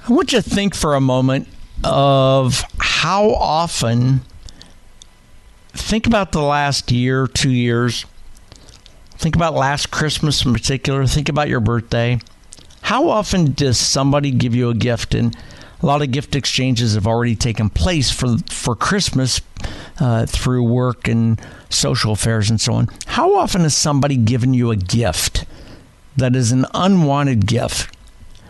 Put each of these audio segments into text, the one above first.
I want you to think for a moment of how often, think about the last year, 2 years, think about last Christmas in particular, think about your birthday. How often does somebody give you a gift? And a lot of gift exchanges have already taken place for Christmas through work and social affairs and so on. How often has somebody given you a gift that is an unwanted gift?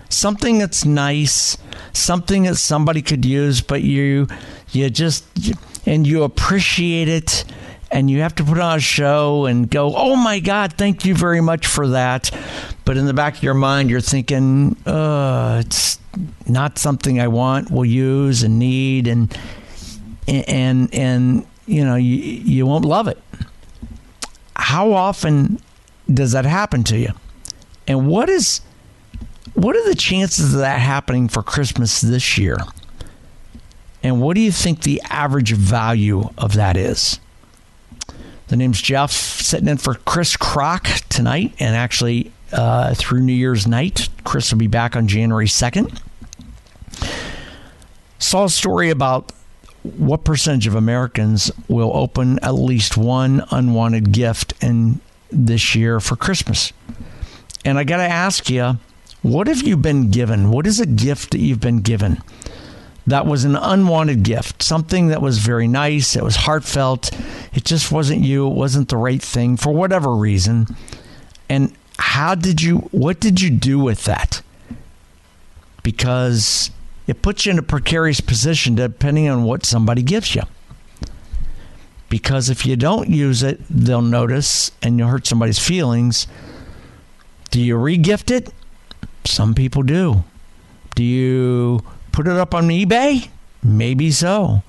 Something that's nice, something that somebody could use, but you appreciate it, and you have to put on a show and go, oh my God, thank you very much for that. But in the back of your mind, you're thinking, it's not something I want, will use, and need, and you won't love it. How often does that happen to you? And what are the chances of that happening for Christmas this year? And what do you think the average value of that is? The name's Jeff, sitting in for Chris Krok tonight, and actually through New Year's night. Chris will be back on January 2nd. Saw a story about what percentage of Americans will open at least one unwanted gift in this year for Christmas. And I got to ask you, what have you been given? What is a gift that you've been given that was an unwanted gift? Something that was very nice. It was heartfelt. It just wasn't you. It wasn't the right thing for whatever reason. And what did you do with that? Because it puts you in a precarious position depending on what somebody gives you. Because if you don't use it, they'll notice and you'll hurt somebody's feelings. Do you re-gift it? Some people do. Do you put it up on eBay? Maybe so.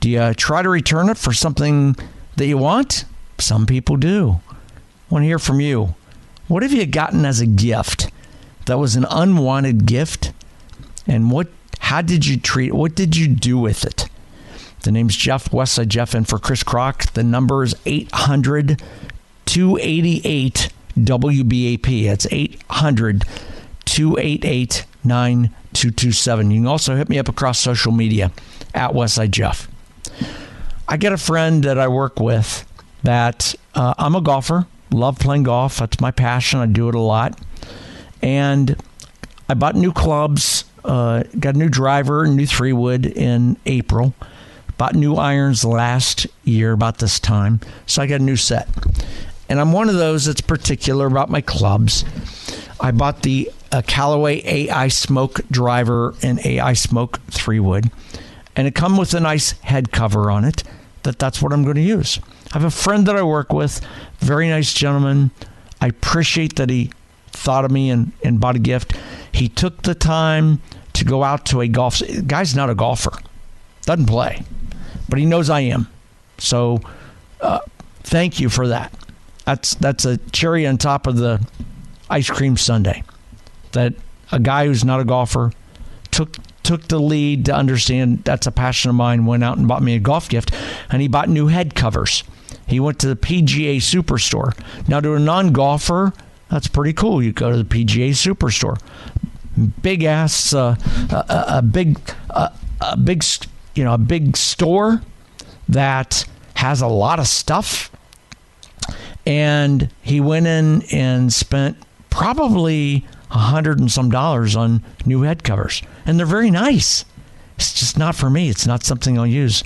Do you try to return it for something that you want? Some people do. I want to hear from you. What have you gotten as a gift that was an unwanted gift? And how did you treat it? What did you do with it? The name's Jeff, Westside Jeff, and for Chris Krok, the number is 800-288-WBAP. It's 800-288-9227. You can also hit me up across social media at Westside Jeff. I got a friend that I work with that I'm a golfer, love playing golf. That's my passion. I do it a lot. And I bought new clubs, got a new driver, new 3-wood in April. Bought new irons last year about this time. So I got a new set. And I'm one of those that's particular about my clubs. I bought the Callaway AI Smoke driver and AI Smoke 3-wood. And it come with a nice head cover on it. That's what I'm going to use. I have a friend that I work with, very nice gentleman. I appreciate that he thought of me and bought a gift. He took the time to go out to a golf. The guy's not a golfer. Doesn't play. But he knows I am. So thank you for that. That's a cherry on top of the ice cream sundae. That a guy who's not a golfer took the lead to understand that's a passion of mine, went out and bought me a golf gift, and he bought new head covers. He went to the PGA Superstore. Now, to a non-golfer, that's pretty cool. You go to the PGA Superstore. Big ass, a big store that has a lot of stuff. And he went in and spent probably $100 and some on new head covers. And they're very nice. It's just not for me. It's not something I'll use.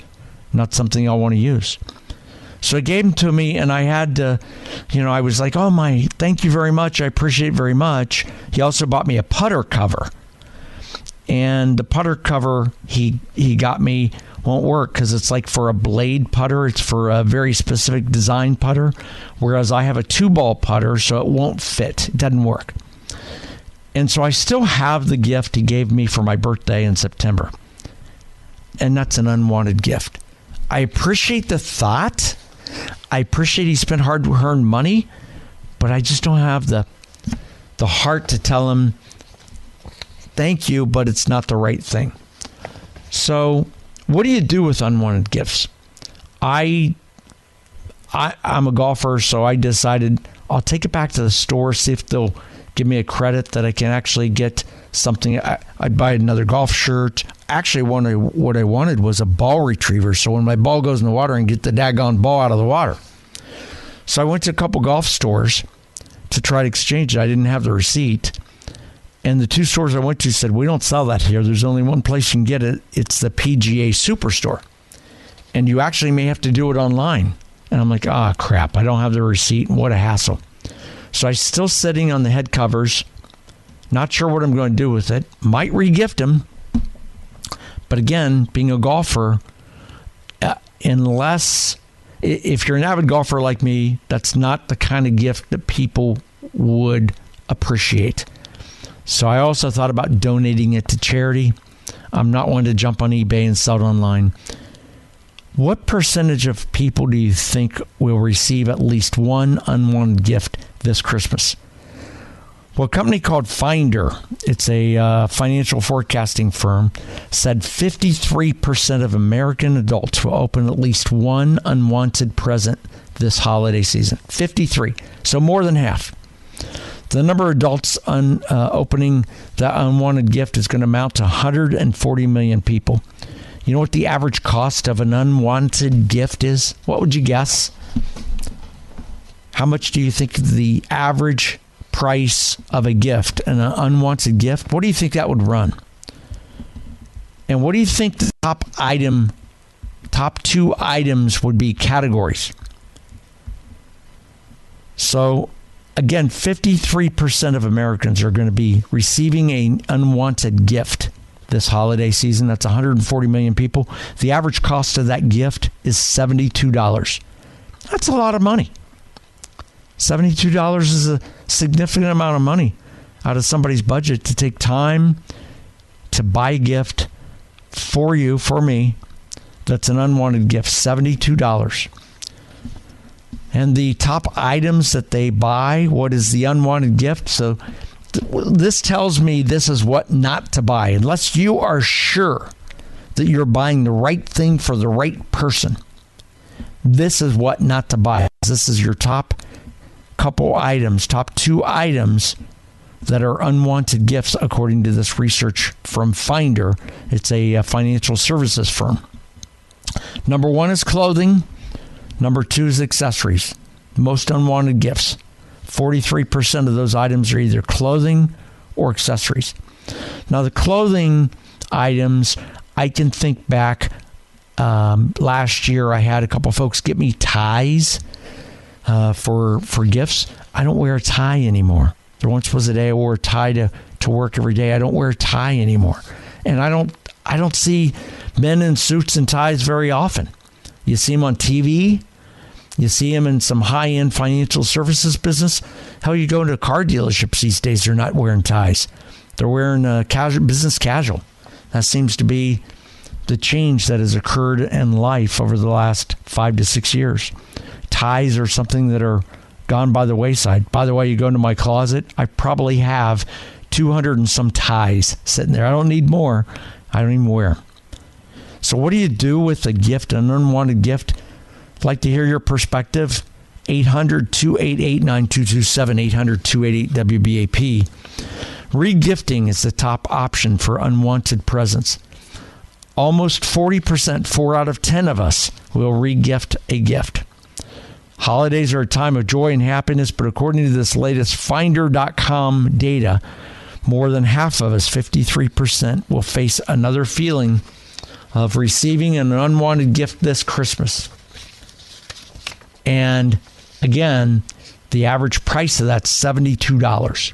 Not something I want to use. So he gave them to me, and I had to, I was like, oh my, thank you very much. I appreciate it very much. He also bought me a putter cover. And the putter cover he got me won't work because it's like for a blade putter. It's for a very specific design putter, whereas I have a 2-ball putter, so it won't fit. It doesn't work. And so I still have the gift he gave me for my birthday in September. And that's an unwanted gift. I appreciate the thought. I appreciate he spent hard-earned money, but I just don't have the heart to tell him, thank you, but it's not the right thing. So what do you do with unwanted gifts? I'm a golfer, so I decided I'll take it back to the store, see if they'll give me a credit that I can actually get something. I'd buy another golf shirt. Actually, what I wanted was a ball retriever. So when my ball goes in the water, I can get the daggone ball out of the water. So I went to a couple golf stores to try to exchange it. I didn't have the receipt. And the two stores I went to said, we don't sell that here. There's only one place you can get it. It's the PGA Superstore. And you actually may have to do it online. And I'm like, crap, I don't have the receipt. What a hassle. So I'm still sitting on the head covers. Not sure what I'm going to do with it. Might regift them. But again, being a golfer, unless, if you're an avid golfer like me, that's not the kind of gift that people would appreciate. So I also thought about donating it to charity. I'm not one to jump on eBay and sell it online. What percentage of people do you think will receive at least one unwanted gift this Christmas? Well, a company called Finder, it's a financial forecasting firm, said 53% of American adults will open at least one unwanted present this holiday season. 53, so more than half. The number of adults opening the unwanted gift is going to amount to 140 million people. You know what the average cost of an unwanted gift is? What would you guess? How much do you think the average price of a gift, an unwanted gift, what do you think that would run? And what do you think the top two items would be categories? So again, 53% of Americans are going to be receiving an unwanted gift this holiday season. That's 140 million people. The average cost of that gift is $72. That's a lot of money. $72 is a significant amount of money out of somebody's budget to take time to buy a gift for you, for me, that's an unwanted gift. $72. And the top items that they buy, what is the unwanted gift? So this tells me this is what not to buy. Unless you are sure that you're buying the right thing for the right person, this is what not to buy. This is your top couple items, top two items that are unwanted gifts, according to this research from Finder. It's a financial services firm. Number one is clothing. Number two is accessories. Most unwanted gifts. 43% of those items are either clothing or accessories. Now, the clothing items, I can think back last year I had a couple folks get me ties for gifts. I don't wear a tie anymore. There once was a day I wore a tie to work every day. I don't wear a tie anymore. And I don't see men in suits and ties very often. You see them on TV. You see them in some high-end financial services business. Hell, you go into car dealerships these days, they're not wearing ties. They're wearing business casual. That seems to be the change that has occurred in life over the last 5 to 6 years. Ties are something that are gone by the wayside. By the way, you go into my closet, I probably have 200 and some ties sitting there. I don't need more. I don't even wear them. So what do you do with a gift, an unwanted gift? I'd like to hear your perspective. 800-288-9227, 800-288-WBAP. Regifting is the top option for unwanted presents. Almost 40%, 4 out of 10 of us, will regift a gift. Holidays are a time of joy and happiness, but according to this latest Finder.com data, more than half of us, 53%, will face another feeling of receiving an unwanted gift this Christmas. And again, the average price of that's $72.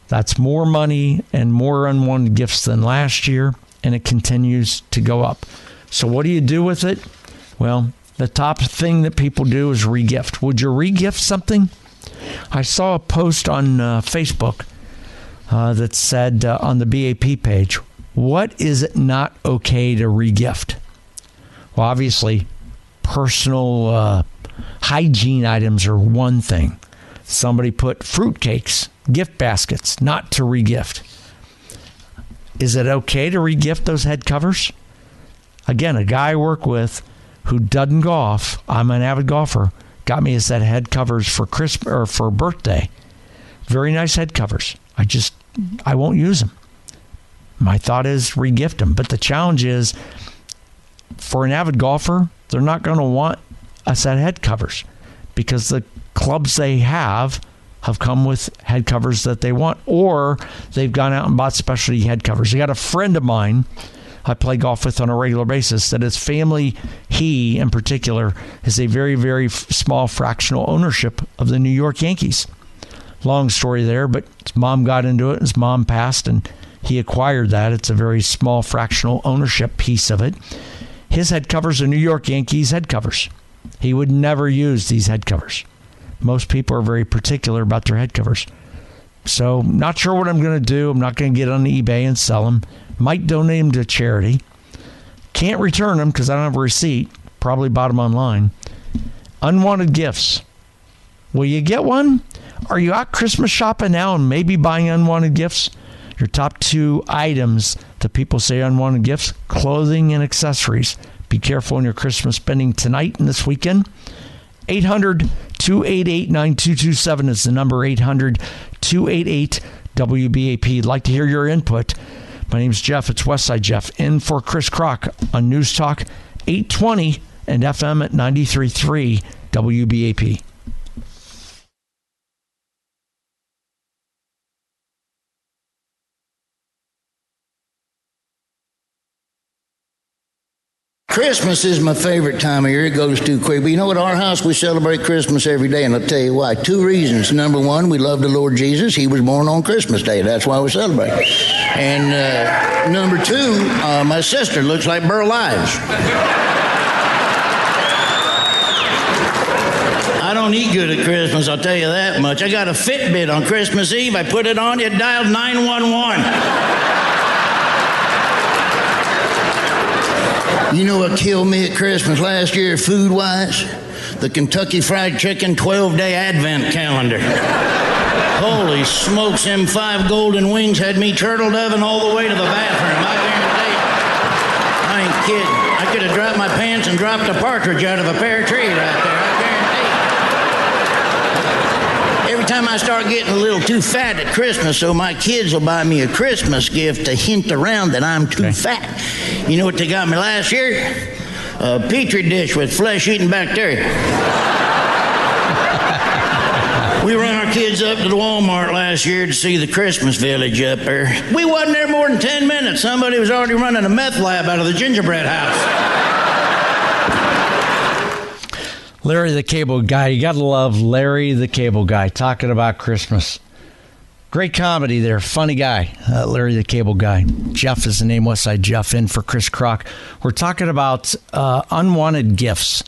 That's more money and more unwanted gifts than last year, and it continues to go up. So what do you do with it? Well, the top thing that people do is regift. Would you regift something? I saw a post on Facebook that said on the BAP page, what is it not okay to regift? Well, obviously, personal hygiene items are one thing. Somebody put fruitcakes, gift baskets, not to regift. Is it okay to regift those head covers? Again, a guy I work with who doesn't golf, I'm an avid golfer, got me a set of head covers for Christmas or for birthday. Very nice head covers. I won't use them. My thought is regift them. But the challenge is, for an avid golfer, they're not going to want a set of head covers because the clubs they have come with head covers that they want, or they've gone out and bought specialty head covers. I got a friend of mine I play golf with on a regular basis that his family, he in particular, is a very, very small fractional ownership of the New York Yankees. Long story there, but his mom got into it. His mom passed, and he acquired that. It's a very small fractional ownership piece of it. His head covers are New York Yankees head covers. He would never use these head covers. Most people are very particular about their head covers. So not sure what I'm going to do. I'm not going to get on eBay and sell them. Might donate them to charity. Can't return them because I don't have a receipt. Probably bought them online. Unwanted gifts. Will you get one? Are you out Christmas shopping now and maybe buying unwanted gifts? Your top 2 items that people say unwanted gifts: clothing and accessories. Be careful in your Christmas spending tonight and this weekend. 800-288-9227 is the number. 800-288-WBAP. I'd like to hear your input. My name's Jeff. It's Westside Jeff. In for Chris Krok on News Talk 820 and FM at 93.3 WBAP. Christmas is my favorite time of year. It goes too quick. But you know, at our house, we celebrate Christmas every day, and I'll tell you why. 2 reasons. Number 1, we love the Lord Jesus. He was born on Christmas Day. That's why we celebrate. And number 2, my sister looks like Burl Ives. I don't eat good at Christmas, I'll tell you that much. I got a Fitbit on Christmas Eve. I put it on, it dialed 911. You know what killed me at Christmas last year, food-wise? The Kentucky Fried Chicken 12-day Advent calendar. Holy smokes, them 5 golden wings had me turtle doving all the way to the bathroom. I guarantee you. I ain't kidding. I could have dropped my pants and dropped a partridge out of a pear tree right there. I guarantee you. Every time I start getting a little too fat at Christmas, so my kids will buy me a Christmas gift to hint around that I'm too fat. You know what they got me last year? A Petri dish with flesh-eating bacteria. We run our kids up to the Walmart last year to see the Christmas village up there. We wasn't there more than 10 minutes. Somebody was already running a meth lab out of the gingerbread house. Larry the Cable Guy. You got to love Larry the Cable Guy talking about Christmas. Great comedy there. Funny guy, Larry the Cable Guy. Jeff is the name, Westside Jeff, in for Chris Krok. We're talking about unwanted gifts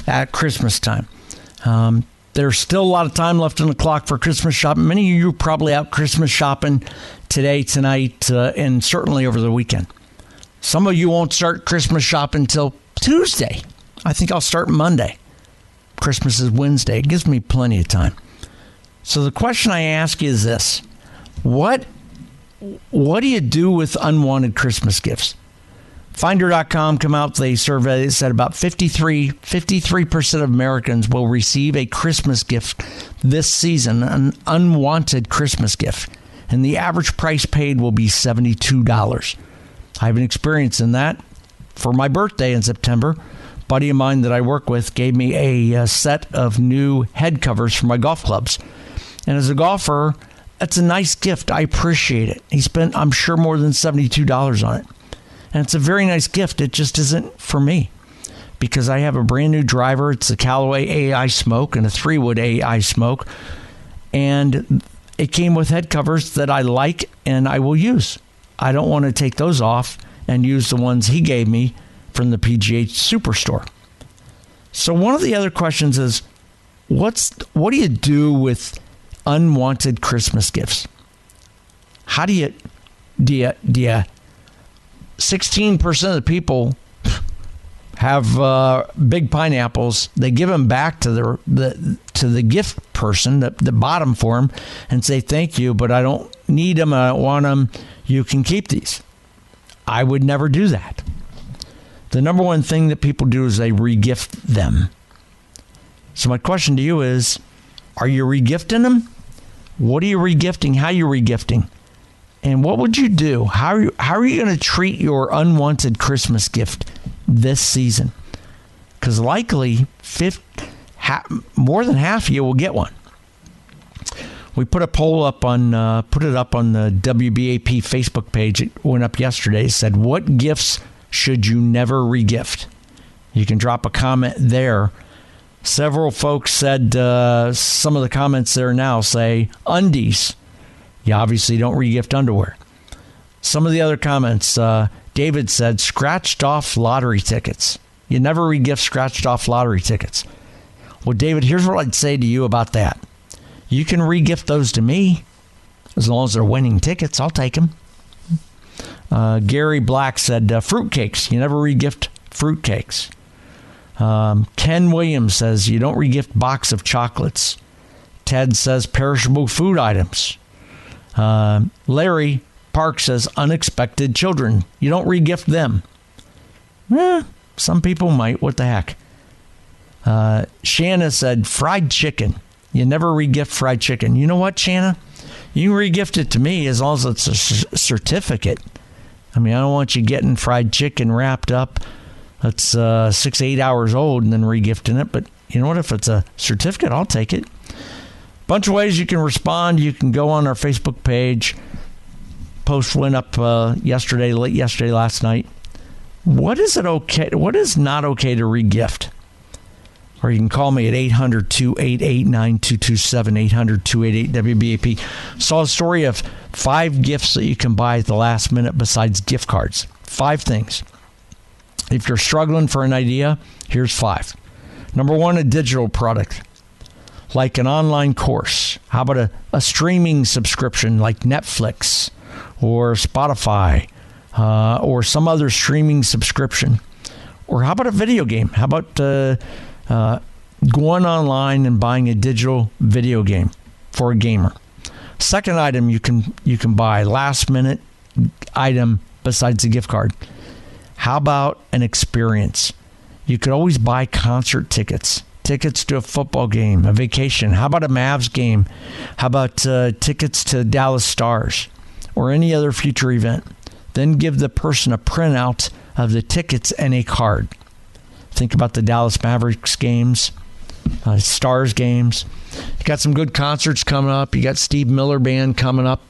at Christmas time. There's still a lot of time left on the clock for Christmas shopping. Many of you are probably out Christmas shopping today, tonight, and certainly over the weekend. Some of you won't start Christmas shopping until Tuesday. I think I'll start Monday. Christmas is Wednesday. It gives me plenty of time. So the question I ask is this. What do you do with unwanted Christmas gifts? Finder.com come out, they survey, it said about 53% of Americans will receive a Christmas gift this season, an unwanted Christmas gift. And the average price paid will be $72. I have an experience in that. For my birthday in September, a buddy of mine that I work with gave me a set of new head covers for my golf clubs. And as a golfer, that's a nice gift. I appreciate it. He spent, I'm sure, more than $72 on it. And it's a very nice gift. It just isn't for me because I have a brand new driver. It's a Callaway AI Smoke and a 3-wood AI Smoke. And it came with head covers that I like and I will use. I don't want to take those off and use the ones he gave me from the PGA Superstore. So one of the other questions is, what do you do with unwanted Christmas gifts? How do you 16% of the people have big pineapples. They give them back to the gift person that bought them for them and say, thank you, but I don't need them. I don't want them. You can keep these. I would never do that. The number one thing that people do is they regift them. So my question to you is, are you regifting them? What are you regifting? How are you regifting? And what would you do? How are you going to treat your unwanted Christmas gift this season? Because likely more than half of you will get one. We put a poll up on the WBAP Facebook page. It went up yesterday. It said, what gifts should you never regift? You can drop a comment there. Several folks said, some of the comments there now say undies. You obviously don't regift underwear. Some of the other comments, David said scratched off lottery tickets. You never regift scratched off lottery tickets. Well, David, here's what I'd say to you about that. You can regift those to me as long as they're winning tickets. I'll take them. Gary Black said fruitcakes. You never regift fruitcakes. Ken Williams says you don't regift box of chocolates. Ted says perishable food items. Larry Park says unexpected children. You don't regift them. Some people might. What the heck? Shanna said fried chicken. You never regift fried chicken. You know what, Shanna? You can regift it to me as long as it's a certificate. I mean, I don't want you getting fried chicken wrapped up that's 6 to 8 hours old and then regifting it. But you know what? If it's a certificate, I'll take it. Bunch of ways you can respond. You can go on our Facebook page. Post went up late yesterday, last night. What is not okay to regift? Or you can call me at 800-288-9227, 800-288-WBAP. Saw a story of 5 gifts that you can buy at the last minute besides gift cards. 5 things. If you're struggling for an idea, here's 5. Number 1, a digital product, like an online course. How about a streaming subscription like Netflix or Spotify or some other streaming subscription? Or how about a video game? How about going online and buying a digital video game for a gamer? Second item you can buy, last minute item besides a gift card. How about an experience? You could always buy concert tickets to a football game, a vacation. How about a Mavs game? How about tickets to Dallas Stars or any other future event? Then give the person a printout of the tickets and a card. Think about the Dallas Mavericks games, Stars games. You got some good concerts coming up. You got Steve Miller Band coming up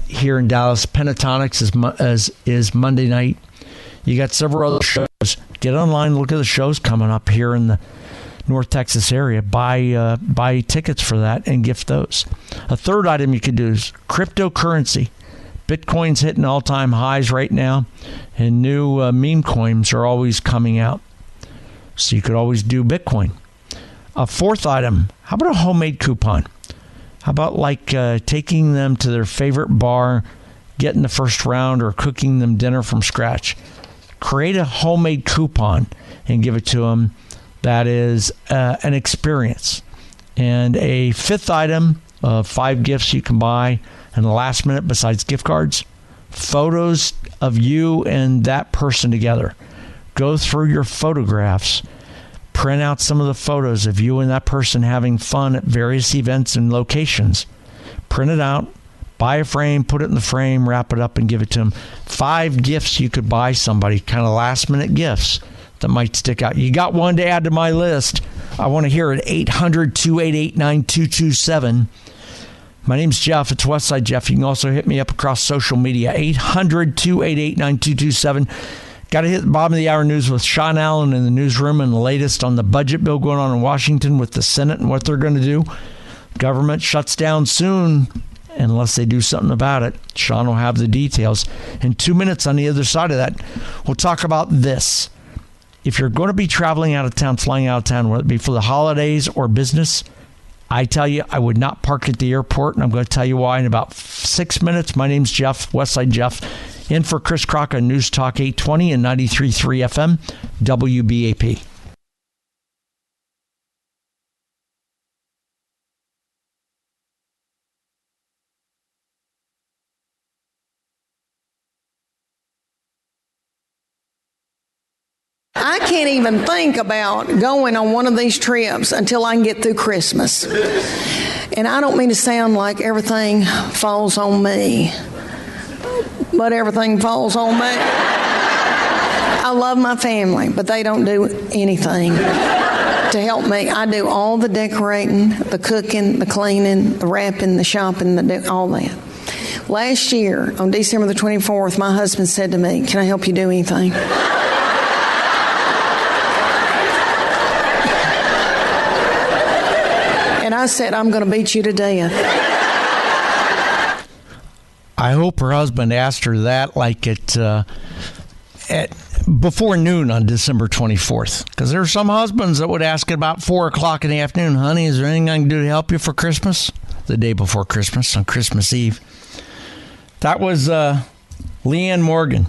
here in Dallas. Pentatonics is Monday night. You got several other shows. Get online, look at the shows coming up here in the North Texas area. Buy tickets for that and gift those. A third item you could do is cryptocurrency. Bitcoin's hitting all-time highs right now, and new meme coins are always coming out. So you could always do Bitcoin. A fourth item, how about a homemade coupon? How about taking them to their favorite bar, getting the first round, or cooking them dinner from scratch? Create a homemade coupon and give it to them. That is an experience. And a fifth item of 5 gifts you can buy and the last minute besides gift cards, photos of you and that person together. Go through your photographs. Print out some of the photos of you and that person having fun at various events and locations. Print it out. Buy a frame, put it in the frame, wrap it up, and give it to them. 5 gifts you could buy somebody, kind of last-minute gifts that might stick out. You got one to add to my list. I want to hear it. 800-288-9227. My name's Jeff. It's Westside Jeff. You can also hit me up across social media. 800-288-9227. Got to hit the bottom of the hour news with Sean Allen in the newsroom and the latest on the budget bill going on in Washington with the Senate and what they're going to do. Government shuts down soon. Unless they do something about it. Sean will have the details. In 2 minutes on the other side of that, we'll talk about this. If you're going to be traveling out of town, flying out of town, whether it be for the holidays or business, I tell you, I would not park at the airport, and I'm going to tell you why in about 6 minutes. My name's Jeff, Westside Jeff, in for Chris Krok on News Talk 820 and 93.3 FM, WBAP. I can't even think about going on one of these trips until I can get through Christmas. And I don't mean to sound like everything falls on me, but everything falls on me. I love my family, but they don't do anything to help me. I do all the decorating, the cooking, the cleaning, the wrapping, the shopping, all that. Last year, on December the 24th, my husband said to me, "Can I help you do anything?" And I said, "I'm going to beat you to death." I hope her husband asked her that like at before noon on December 24th. Because there are some husbands that would ask at about 4 o'clock in the afternoon, "Honey, is there anything I can do to help you for Christmas?" The day before Christmas, on Christmas Eve. That was Leanne Morgan.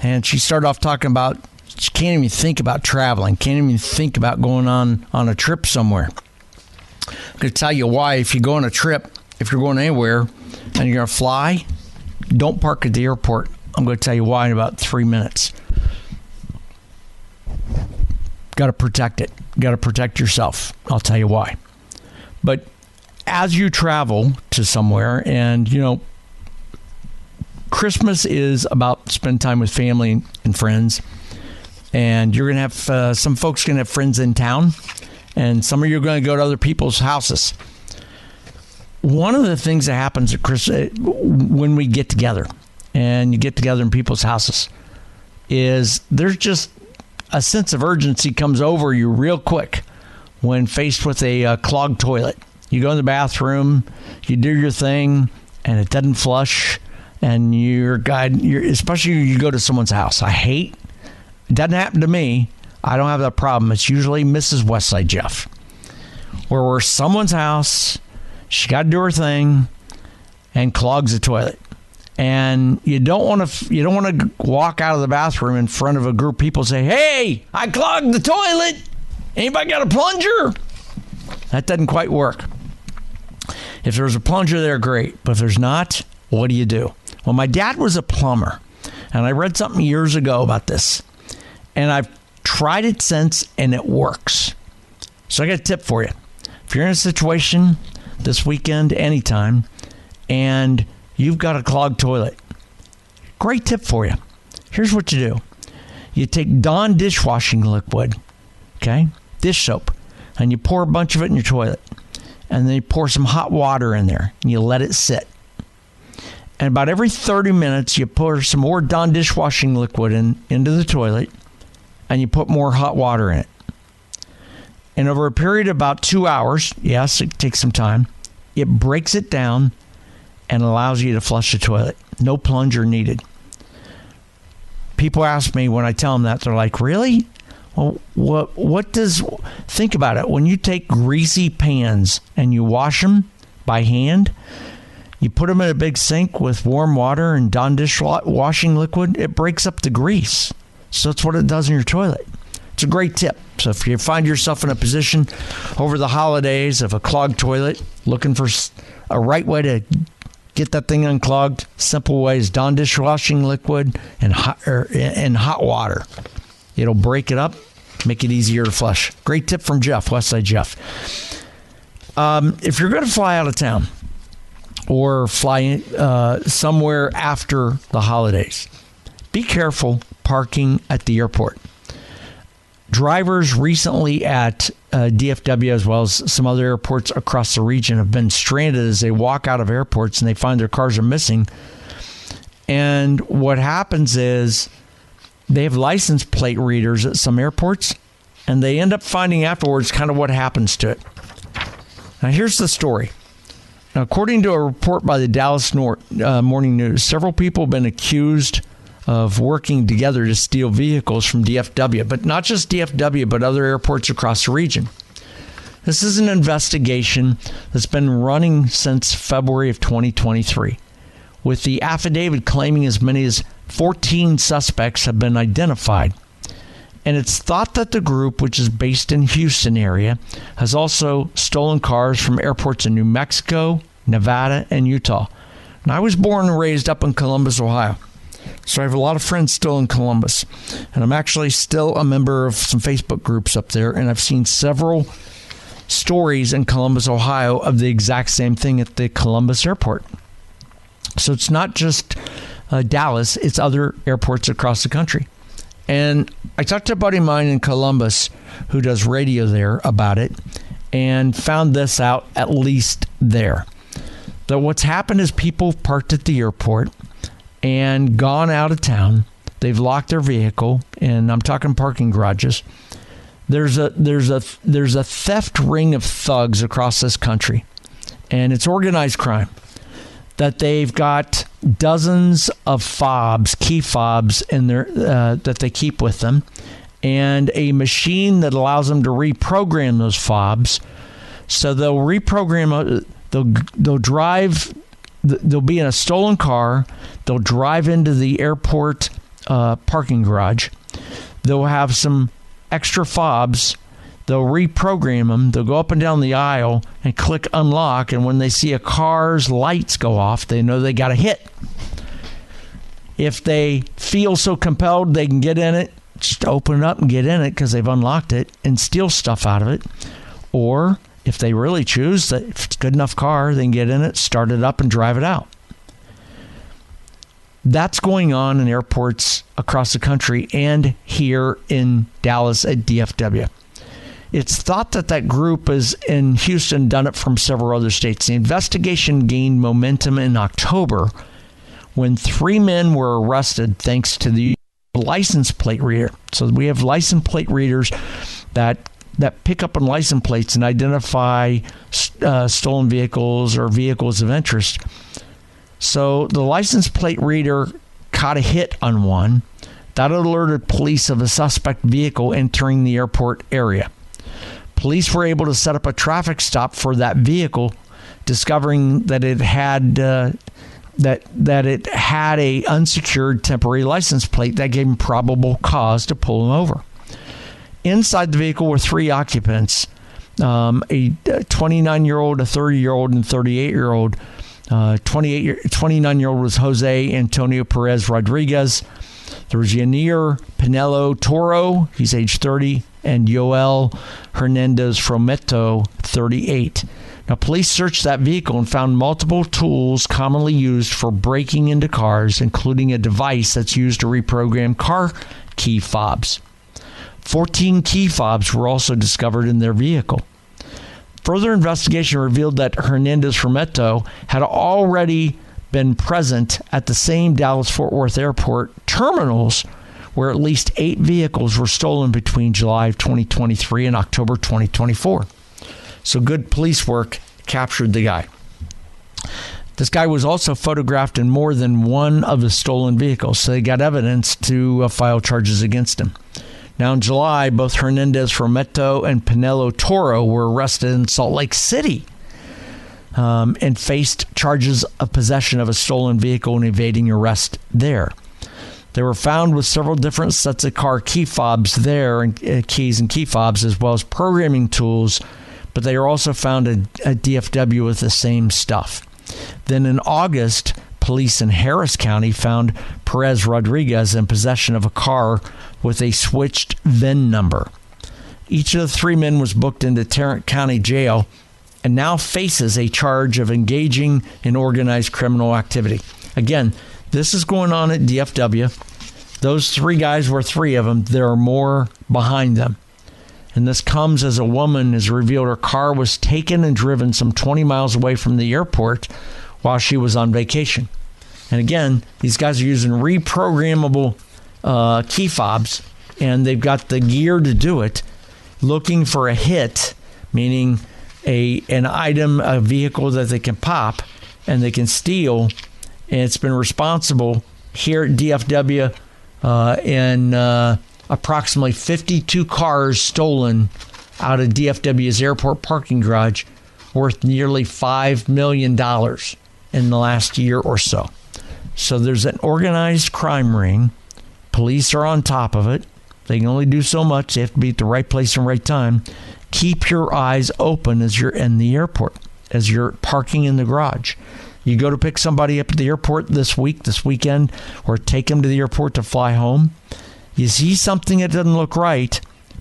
And she started off talking about she can't even think about traveling, can't even think about going on a trip somewhere. I'm going to tell you why. If you go on a trip, if you're going anywhere and you're going to fly, don't park at the airport. I'm going to tell you why in about 3 minutes. Got to protect it. Got to protect yourself. I'll tell you why. But as you travel to somewhere, and Christmas is about spend time with family and friends, and you're going to have some folks going to have friends in town, and some of you are going to go to other people's houses. One of the things that happens at Christmas when we get together, and you get together in people's houses, is there's just a sense of urgency comes over you real quick when faced with a clogged toilet. You go in the bathroom, you do your thing, and it doesn't flush, and especially you go to someone's house. It doesn't happen to me. I don't have that problem. It's usually Mrs. Westside Jeff, where we're someone's house, she got to do her thing, and clogs the toilet. And you don't want to walk out of the bathroom in front of a group of people and say, "Hey, I clogged the toilet. Anybody got a plunger?" That doesn't quite work. If there's a plunger there, great. But if there's not, what do you do? Well, my dad was a plumber, and I read something years ago about this, and I've tried it since, and it works. So I got a tip for you. If you're in a situation this weekend, anytime, and you've got a clogged toilet, great tip for you. Here's what you do. You take Dawn dishwashing liquid, okay, dish soap, and you pour a bunch of it in your toilet. And then you pour some hot water in there, and you let it sit. And about every 30 minutes, you pour some more Dawn dishwashing liquid into the toilet, and you put more hot water in it. And over a period of about 2 hours, yes, it takes some time, it breaks it down and allows you to flush the toilet. No plunger needed. People ask me when I tell them that, they're like, "Really?" Well, think about it. When you take greasy pans and you wash them by hand, you put them in a big sink with warm water and Dawn dishwashing liquid, it breaks up the grease. So that's what it does in your toilet. It's a great tip. So if you find yourself in a position over the holidays of a clogged toilet, looking for a right way to get that thing unclogged, simple ways: Dawn dishwashing liquid and hot water. It'll break it up, make it easier to flush. Great tip from Jeff, Westside Jeff. If you're going to fly out of town or fly somewhere after the holidays, be careful parking at the airport. Drivers recently at DFW, as well as some other airports across the region, have been stranded as they walk out of airports and they find their cars are missing. And what happens is they have license plate readers at some airports, and they end up finding afterwards kind of what happens to it. Now, here's the story. Now, according to a report by the Dallas Morning News, several people have been accused of working together to steal vehicles from DFW, but not just DFW, but other airports across the region. This is an investigation that's been running since February of 2023, with the affidavit claiming as many as 14 suspects have been identified. And it's thought that the group, which is based in Houston area, has also stolen cars from airports in New Mexico, Nevada, and Utah. And I was born and raised up in Columbus, Ohio. So I have a lot of friends still in Columbus, and I'm actually still a member of some Facebook groups up there, and I've seen several stories in Columbus, Ohio of the exact same thing at the Columbus airport. So it's not just Dallas, it's other airports across the country. And I talked to a buddy of mine in Columbus who does radio there about it and found this out at least there. That what's happened is people parked at the airport and gone out of town. They've locked their vehicle, and I'm talking parking garages. There's a theft ring of thugs across this country, and it's organized crime. That they've got dozens of fobs, key fobs in their that they keep with them, and a machine that allows them to reprogram those fobs. So they'll reprogram. They'll drive. They'll be in a stolen car. They'll drive into the airport parking garage. They'll have some extra fobs. They'll reprogram them. They'll go up and down the aisle and click unlock. And when they see a car's lights go off, they know they got a hit. If they feel so compelled, they can get in it, just open it up and get in it because they've unlocked it and steal stuff out of it. Or if they really choose, that if it's a good enough car, they can get in it, start it up, and drive it out. That's going on in airports across the country and here in Dallas at DFW. It's thought that that group is in Houston, done it from several other states. The investigation gained momentum in October when 3 men were arrested thanks to the license plate reader. So we have license plate readers that pick up on license plates and identify stolen vehicles or vehicles of interest. So the license plate reader caught a hit on one. That alerted police of a suspect vehicle entering the airport area. Police were able to set up a traffic stop for that vehicle, discovering that it had it had a unsecured temporary license plate that gave them probable cause to pull them over. Inside the vehicle were 3 occupants, a 29-year-old, a 30-year-old, and 38-year-old. 29-year-old was Jose Antonio Perez Rodriguez. There was Yanir Pinelo Toro, he's age 30, and Yoel Hernandez Frometo, 38. Now, police searched that vehicle and found multiple tools commonly used for breaking into cars, including a device that's used to reprogram car key fobs. 14 key fobs were also discovered in their vehicle. Further investigation revealed that Hernandez Frometo had already been present at the same Dallas-Fort Worth Airport terminals where at least 8 vehicles were stolen between July of 2023 and October 2024. So good police work captured the guy. This guy was also photographed in more than one of the stolen vehicles, so they got evidence to file charges against him. Now, in July, both Hernandez Frometo and Pinelo Toro were arrested in Salt Lake City and faced charges of possession of a stolen vehicle and evading arrest there. They were found with several different sets of car key fobs there, and keys and key fobs, as well as programming tools, but they were also found at DFW with the same stuff. Then in August, police in Harris County found Perez Rodriguez in possession of a car with a switched VIN number. Each of the 3 men was booked into Tarrant County Jail and now faces a charge of engaging in organized criminal activity. Again, this is going on at DFW. Those 3 guys were 3 of them. There are more behind them. And this comes as a woman has revealed her car was taken and driven some 20 miles away from the airport while she was on vacation. And again, these guys are using reprogrammable key fobs, and they've got the gear to do it, looking for a hit, meaning an item, a vehicle that they can pop and they can steal. And it's been responsible here at DFW in approximately 52 cars stolen out of DFW's airport parking garage, worth nearly $5 million in the last year or so. So there's an organized crime ring. Police are on top of it. They can only do so much. They have to be at the right place and right time. Keep your eyes open as you're in the airport, as you're parking in the garage. You go to pick somebody up at the airport this weekend, or take them to the airport to fly home. You see something that doesn't look right,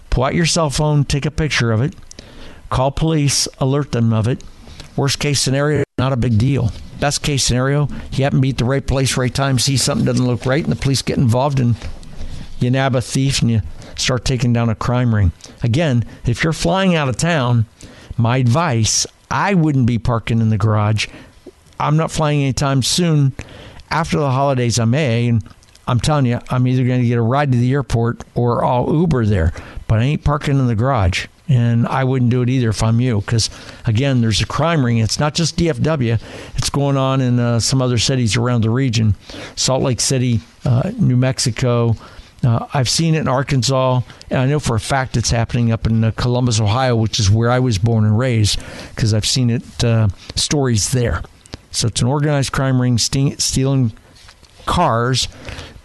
pull out your cell phone, take a picture of it, call police, alert them of it. Worst case scenario, not a big deal. Best case scenario, you happen to be at the right place, right time, see something doesn't look right, and the police get involved, and you nab a thief and you start taking down a crime ring. Again, if you're flying out of town, my advice, I wouldn't be parking in the garage. I'm not flying anytime soon. After the holidays, I may, and I'm telling you, I'm either going to get a ride to the airport or I'll Uber there, but I ain't parking in the garage. And I wouldn't do it either if I'm you, because, again, there's a crime ring. It's not just DFW. It's going on in some other cities around the region. Salt Lake City, New Mexico. I've seen it in Arkansas, and I know for a fact it's happening up in Columbus, Ohio, which is where I was born and raised, because I've seen it stories there. So it's an organized crime ring stealing cars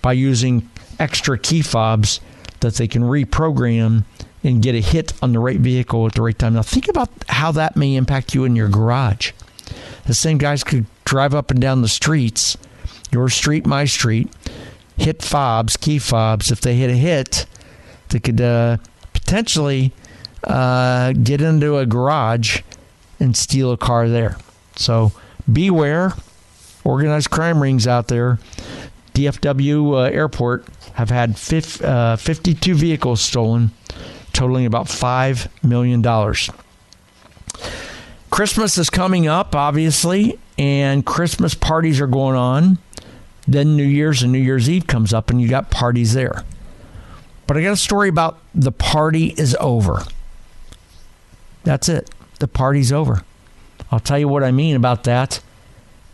by using extra key fobs that they can reprogram and get a hit on the right vehicle at the right time. Now, think about how that may impact you in your garage. The same guys could drive up and down the streets, your street, my street, hit fobs, key fobs. If they hit a hit, they could potentially get into a garage and steal a car there. So beware. Organized crime rings out there. DFW Airport have had 52 vehicles stolen, totaling about $5 million. Christmas is coming up, obviously, and Christmas parties are going on. Then New Year's and New Year's Eve comes up, and you got parties there. But I got a story about the party is over. That's it. The party's over. I'll tell you what I mean about that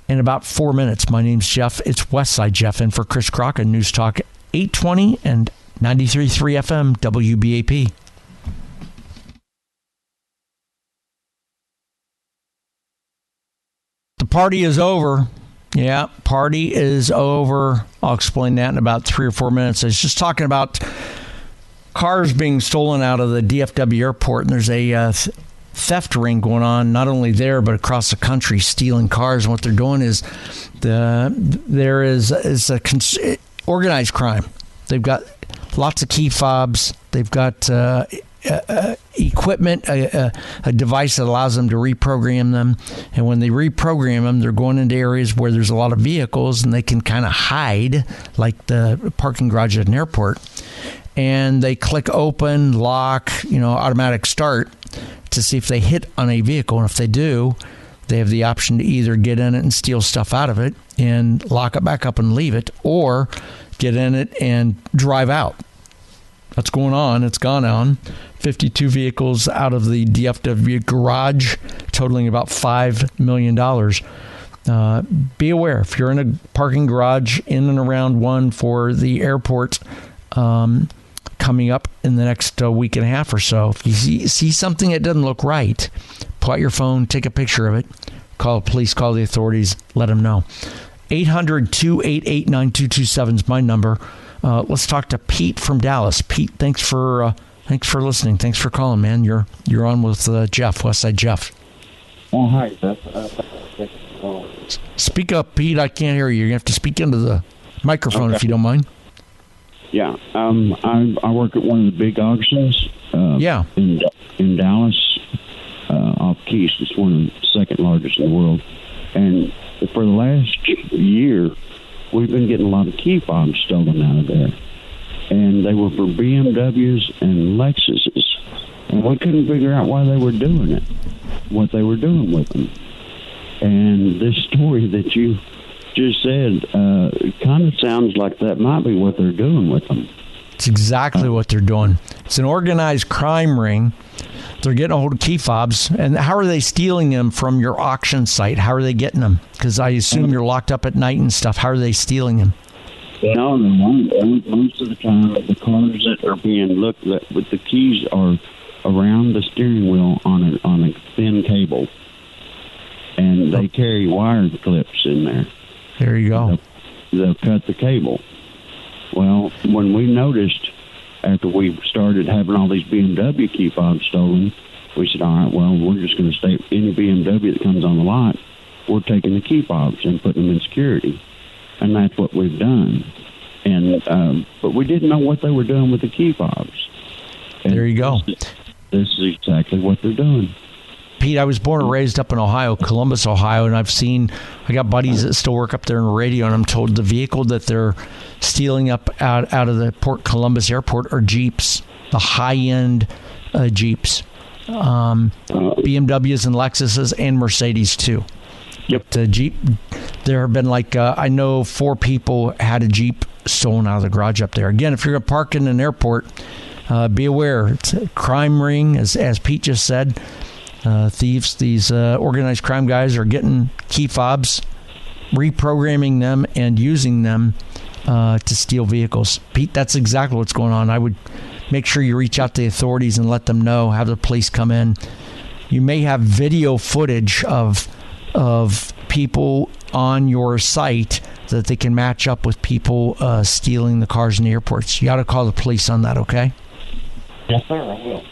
in about 4 minutes. My name's Jeff. It's Westside Jeff, in for Chris Krok on News Talk 820 and 93.3 FM WBAP. The party is over. Yeah, party is over. I'll explain that in about 3 or 4 minutes. I was just talking about cars being stolen out of the DFW airport, and there's a theft ring going on, not only there, but across the country, stealing cars. And what they're doing is there is a organized crime. They've got lots of key fobs. They've got equipment, a device that allows them to reprogram them. And when they reprogram them, they're going into areas where there's a lot of vehicles, and they can kind of hide, like the parking garage at an airport. And they click open, lock, automatic start to see if they hit on a vehicle. And if they do, they have the option to either get in it and steal stuff out of it and lock it back up and leave it, or get in it and drive out. That's going on. It's gone on. 52 vehicles out of the DFW garage, totaling about $5 million. Be aware, if you're in a parking garage in and around one for the airport coming up in the next week and a half or so, if you see something that doesn't look right, pull out your phone, take a picture of it, call the police, call the authorities, let them know. 800-288-9227 is my number. Let's talk to Pete from Dallas. Pete, thanks for listening. Thanks for calling, man. You're on with Jeff, Westside Jeff. Oh, hi, Jeff. Speak up, Pete. I can't hear you. You're going to have to speak into the microphone, if you don't mind. Yeah, I work at one of the big auctions. In Dallas, off Keys. It's one of the second largest in the world. And for the last year, we've been getting a lot of key fobs stolen out of there. And they were for BMWs and Lexuses. And we couldn't figure out why they were doing it, what they were doing with them. And this story that you just said kind of sounds like that might be what they're doing with them. It's exactly what they're doing. It's an organized crime ring. They're getting a hold of key fobs. And how are they stealing them from your auction site? How are they getting them? Because I assume you're locked up at night and stuff. How are they stealing them? No, most of the time, the cars that are being looked at with the keys are around the steering wheel on a thin cable. And they carry wire clips in there. There you go. They'll cut the cable. Well, when we noticed, after we started having all these BMW key fobs stolen, we said, all right, well, we're just going to stay any BMW that comes on the lot, we're taking the key fobs and putting them in security, and that's what we've done. And but we didn't know what they were doing with the key fobs. And there you go. This is exactly what they're doing. Pete, I was born and raised up in Ohio, Columbus, Ohio, and I got buddies that still work up there in the radio, and I'm told the vehicle that they're stealing up out of the Port Columbus airport are Jeeps, the high-end Jeeps, BMWs and Lexuses and Mercedes too. Yep. The Jeep, there have been I know 4 people had a Jeep stolen out of the garage up there. Again, if you're going to park in an airport, be aware. It's a crime ring, as Pete just said. Thieves, these organized crime guys are getting key fobs, reprogramming them, and using them to steal vehicles. Pete, that's exactly what's going on. I would make sure you reach out to the authorities and let them know, have the police come in. You may have video footage of people on your site that they can match up with people stealing the cars in the airports. You got to call the police on that, okay? Yes, sir, I will.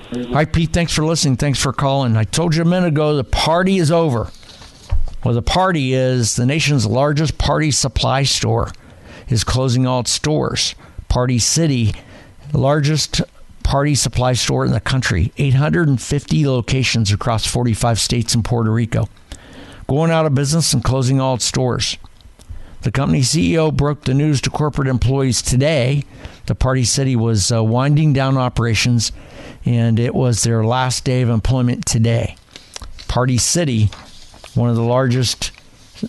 All right, Pete, thanks for listening. Thanks for calling. I told you a minute ago the party is over. Well, the party is the nation's largest party supply store is closing all its stores. Party City, the largest party supply store in the country, 850 locations across 45 states and Puerto Rico, going out of business and closing all its stores. The company CEO broke the news to corporate employees today. The Party City was winding down operations, and it was their last day of employment today. Party City, one of the largest,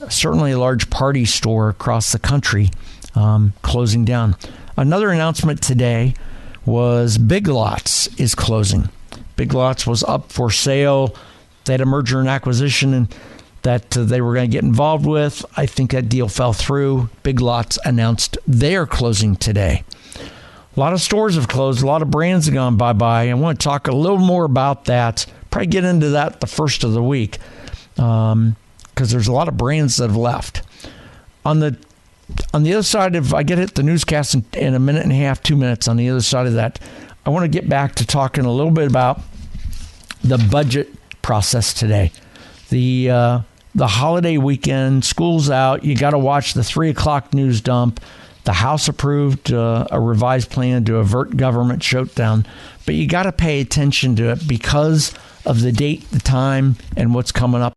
certainly a large party store across the country, closing down. Another announcement today was Big Lots is closing. Big Lots was up for sale. They had a merger and acquisition and that they were going to get involved with. I think that deal fell through. Big Lots announced they are closing today. A lot of stores have closed. A lot of brands have gone bye-bye. I want to talk a little more about that. Probably get into that the first of the week because there's a lot of brands that have left. On the other side of, I get hit the newscast in a minute and a half, 2 minutes. On the other side of that, I want to get back to talking a little bit about the budget process today. The holiday weekend, school's out. You got to watch the 3 o'clock news dump. The House approved a revised plan to avert government shutdown, but you got to pay attention to it because of the date, the time, and what's coming up.